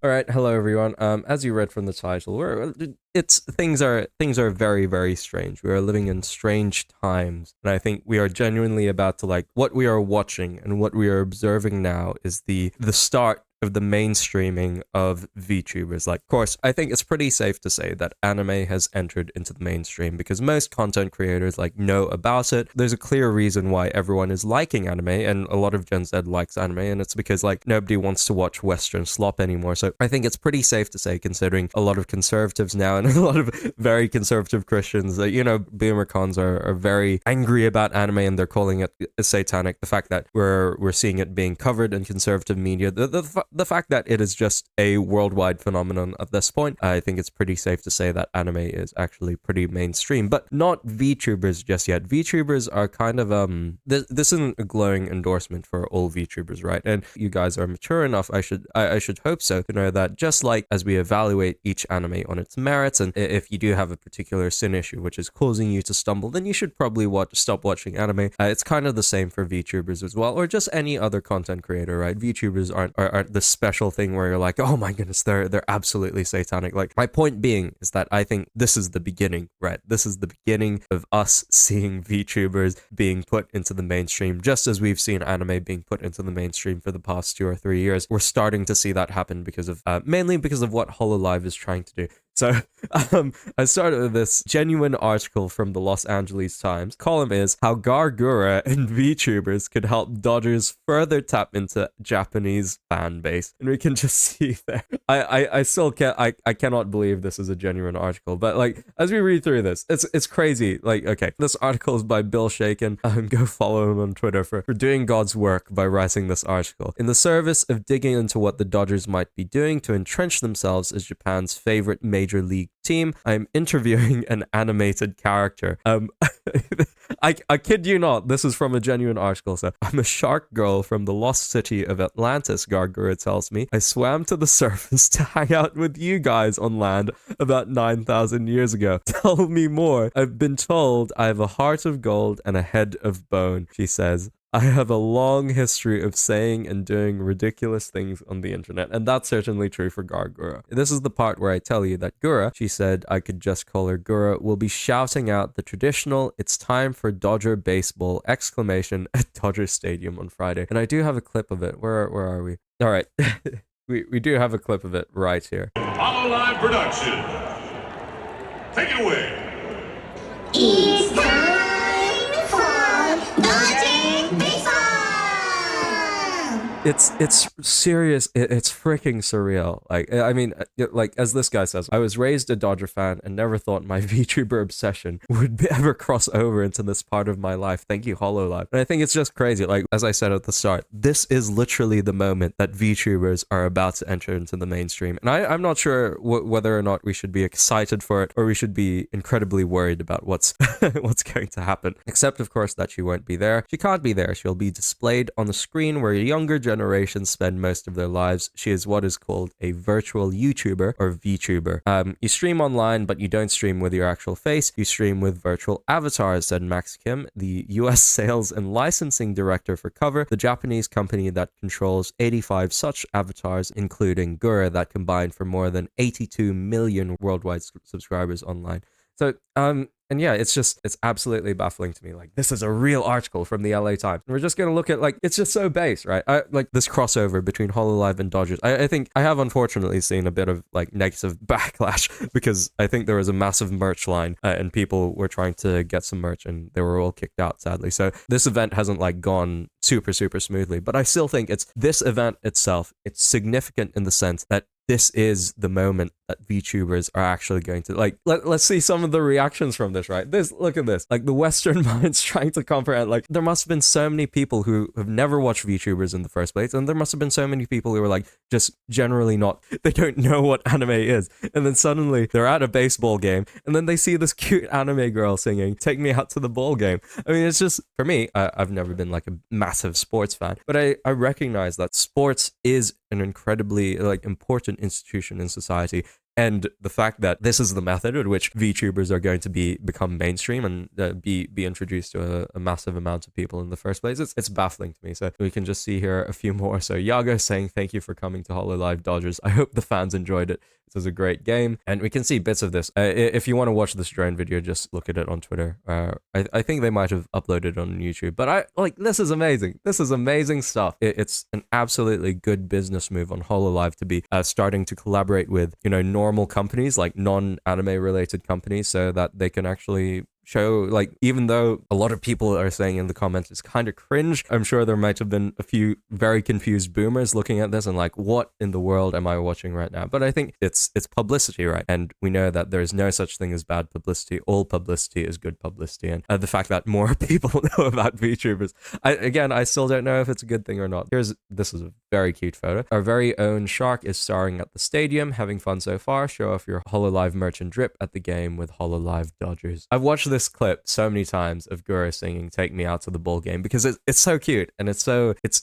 All right, hello everyone. As you read from the title, it's things are very very strange. We are living in strange times, and I think we are genuinely about to like what we are watching and what we are observing now is the start of the mainstreaming of VTubers. Like, of course, I think it's pretty safe to say that anime has entered into the mainstream because most content creators like know about it. There's a clear reason why everyone is liking anime, and a lot of Gen Z likes anime, and it's because like nobody wants to watch Western slop anymore. So I think it's pretty safe to say, considering a lot of conservatives now and a lot of very conservative Christians that, boomer cons are very angry about anime and they're calling it satanic. The fact that we're seeing it being covered in conservative media, the fact that it is just a worldwide phenomenon at this point, I think it's pretty safe to say that anime is actually pretty mainstream, but not VTubers just yet. VTubers are kind of this isn't a glowing endorsement for all VTubers, right? And you guys are mature enough, I should hope so, to know that just like as we evaluate each anime on its merits, and if you do have a particular sin issue which is causing you to stumble, then you should probably stop watching anime. It's kind of the same for VTubers as well, or just any other content creator, right? VTubers aren't the special thing where you're like, oh my goodness, they're absolutely satanic. Like, my point being is that I think this is the beginning, right? This is the beginning of us seeing VTubers being put into the mainstream, just as we've seen anime being put into the mainstream for the past 2 or 3 years. We're starting to see that happen because of mainly because of what Hololive is trying to do. So I started with this genuine article from the Los Angeles Times. Column is How Gargura and VTubers Could Help Dodgers Further Tap Into Japanese Fan Base. And we can just see there. I still can't, I cannot believe this is a genuine article. But like, as we read through this, it's crazy. Like, okay, this article is by Bill Shaken. Go follow him on Twitter for doing God's work by writing this article. In the service of digging into what the Dodgers might be doing to entrench themselves as Japan's favorite Major League team, I'm interviewing an animated character. I kid you not, this is from a genuine article. So, I'm a shark girl from the lost city of Atlantis, Gargura tells me. I swam to the surface to hang out with you guys on land about 9,000 years ago. Tell me more. I've been told I have a heart of gold and a head of bone, she says. I have a long history of saying and doing ridiculous things on the internet, and that's certainly true for Gargura. This is the part where I tell you that Gura, she said I could just call her Gura, will be shouting out the traditional "It's time for Dodger baseball!" exclamation at Dodger Stadium on Friday. And I do have a clip of it. Where are we? All right. we do have a clip of it right here. Hololive production. Take it away. It's time for Dodger Baseball! It's serious. It's freaking surreal. Like, I mean, like, as this guy says, I was raised a Dodger fan and never thought my VTuber obsession would ever cross over into this part of my life. Thank you, Hololive. And I think it's just crazy. Like, as I said at the start, this is literally the moment that VTubers are about to enter into the mainstream. And I'm not sure whether or not we should be excited for it or we should be incredibly worried about what's what's going to happen. Except, of course, that she won't be there. She can't be there. She'll be displayed on the screen where younger generations spend most of their lives. She is what is called a virtual YouTuber or VTuber. You stream online, but you don't stream with your actual face. You stream with virtual avatars, said Max Kim, the US sales and licensing director for Cover, the Japanese company that controls 85 such avatars, including Gura, that combined for more than 82 million worldwide subscribers online. So, and yeah, it's absolutely baffling to me. Like, this is a real article from the LA Times. And we're just going to look at, like, it's just so base, right? Like, this crossover between Hololive and Dodgers. I think I have unfortunately seen a bit of, like, negative backlash because I think there was a massive merch line and people were trying to get some merch and they were all kicked out, sadly. So this event hasn't, like, gone super, super smoothly. But I still think this event itself, it's significant in the sense that this is the moment that VTubers are actually going to, like, let's see some of the reactions from this, right? Look at this. Like, the Western minds trying to comprehend, like, there must have been so many people who have never watched VTubers in the first place, and there must have been so many people who are, like, just generally they don't know what anime is, and then suddenly they're at a baseball game, and then they see this cute anime girl singing, "Take me out to the ball game." I mean, it's just, for me, I've never been, like, a massive sports fan, but I recognize that sports is an incredibly, like, important institution in society. And the fact that this is the method at which VTubers are going to become mainstream and be introduced to a massive amount of people in the first place, it's baffling to me. So we can just see here a few more. So Yago saying, thank you for coming to Hololive Dodgers. I hope the fans enjoyed it. This was a great game. And we can see bits of this. If you want to watch this drone video, just look at it on Twitter. I think they might have uploaded it on YouTube. But this is amazing. This is amazing stuff. It's an absolutely good business move on Hololive to be starting to collaborate with, normal companies, like non-anime related companies, so that they can actually show, like, even though a lot of people are saying in the comments it's kind of cringe, I'm sure there might have been a few very confused boomers looking at this and like, what in the world am I watching right now? But I think it's publicity, right? And we know that there's no such thing as bad publicity. All publicity is good publicity. And the fact that more people know about VTubers, I still don't know if it's a good thing or not. This is a very cute photo. Our very own Shark is starring at the stadium, having fun so far. Show off your Hololive merch and drip at the game with Hololive Dodgers. I've watched this clip so many times of Guru singing "Take Me Out to the Ball Game" because it's so cute and it's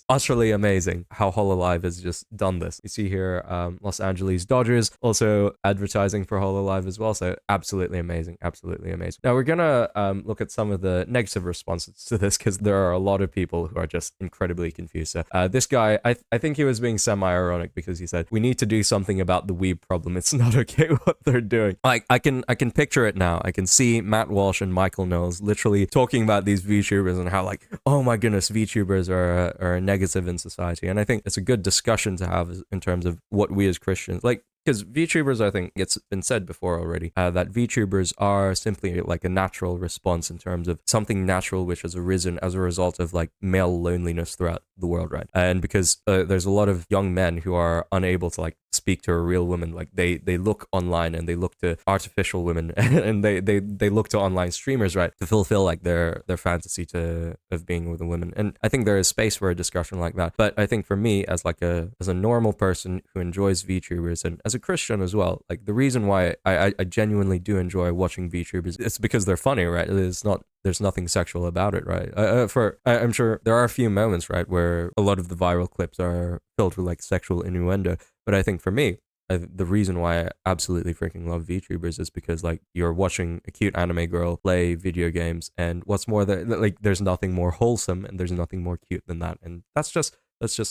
utterly amazing how Hololive has just done this. You see here Los Angeles Dodgers also advertising for Hololive as well, so absolutely amazing. Now we're gonna look at some of the negative responses to this because there are a lot of people who are just incredibly confused. So this guy, I think he was being semi-ironic because he said, we need to do something about the weeb problem. It's not okay what they're doing. Like, I can picture it now. I can see Matt Walsh and Michael Knowles literally talking about these VTubers and how, like, oh my goodness, VTubers are a negative in society. And I think it's a good discussion to have in terms of what we as Christians, like, because VTubers, I think it's been said before already, that VTubers are simply like a natural response in terms of something natural which has arisen as a result of like male loneliness throughout the world, right? And because there's a lot of young men who are unable to like speak to a real woman, like they look online and they look to artificial women and they look to online streamers, right, to fulfill like their fantasy of being with a woman. And I think there is space for a discussion like that. But I think for me, as a normal person who enjoys VTubers and as a Christian as well, like the reason why I genuinely do enjoy watching VTubers, it's because they're funny, right? There's nothing sexual about it, right? I'm sure there are a few moments, right, where a lot of the viral clips are filled with like sexual innuendo. But I think for me, the reason why I absolutely freaking love VTubers is because like you're watching a cute anime girl play video games, and what's more, like there's nothing more wholesome and there's nothing more cute than that, and that's just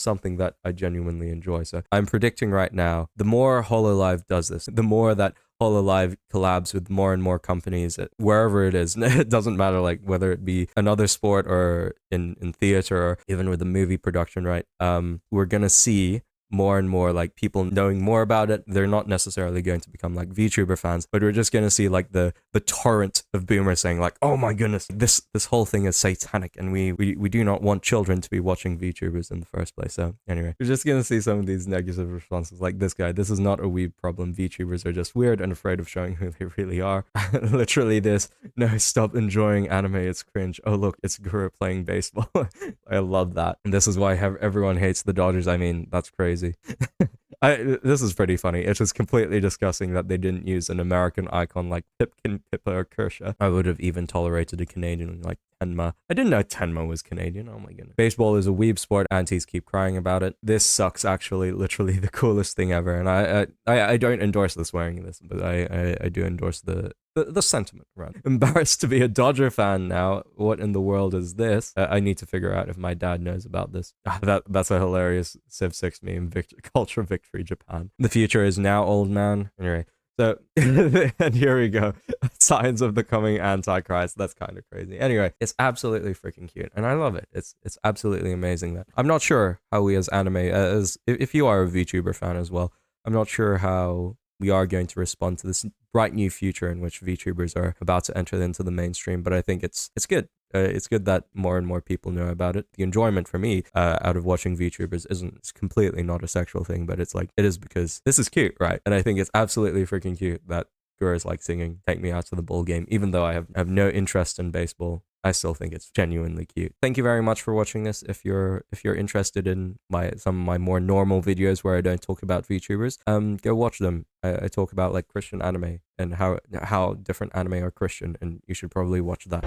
something that I genuinely enjoy. So I'm predicting right now, the more Hololive does this, the more that Hololive collabs with more and more companies, wherever it is. It doesn't matter, like whether it be another sport or in theater or even with the movie production, right? We're gonna see more and more like people knowing more about it. They're not necessarily going to become like VTuber fans, but we're just going to see like the torrent of boomers saying like, oh my goodness, this whole thing is satanic and we do not want children to be watching VTubers in the first place. So anyway, we're just going to see some of these negative responses like this guy. This is not a weeb problem. VTubers are just weird and afraid of showing who they really are. Literally this, no, stop enjoying anime, it's cringe. Oh look, it's Guru playing baseball. I love that. And this is why everyone hates the Dodgers. I mean, that's crazy. This is pretty funny. It's just completely disgusting that they didn't use an American icon like Pipkin, Pippa, or Kershaw. I would have even tolerated a Canadian like Tenma. I didn't know Tenma was Canadian. Oh my goodness. Baseball is a weeb sport. Aunties keep crying about it. This sucks, actually. Literally the coolest thing ever. And I don't endorse the swearing in this, but I do endorse the sentiment around. Embarrassed to be a Dodger fan now. What in the world is this? I need to figure out if my dad knows about this. That's a hilarious Civ 6 meme. Culture Victory Japan. The future is now, old man. Anyway. So, and here we go. Signs of the coming Antichrist. That's kind of crazy. Anyway, it's absolutely freaking cute. And I love it. It's absolutely amazing that. I'm not sure how we as anime, if you are a VTuber fan as well, I'm not sure how we are going to respond to this bright new future in which VTubers are about to enter into the mainstream. But I think it's good. It's good that more and more people know about it. The enjoyment for me out of watching VTubers it's completely not a sexual thing, but it's like, it is because this is cute, right? And I think it's absolutely freaking cute that Guru is like singing "Take Me Out to the Ball Game," even though I have no interest in baseball. I still think it's genuinely cute. Thank you very much for watching this. If you're interested in some of my more normal videos where I don't talk about VTubers, go watch them. I talk about like Christian anime and how different anime are Christian, and you should probably watch that.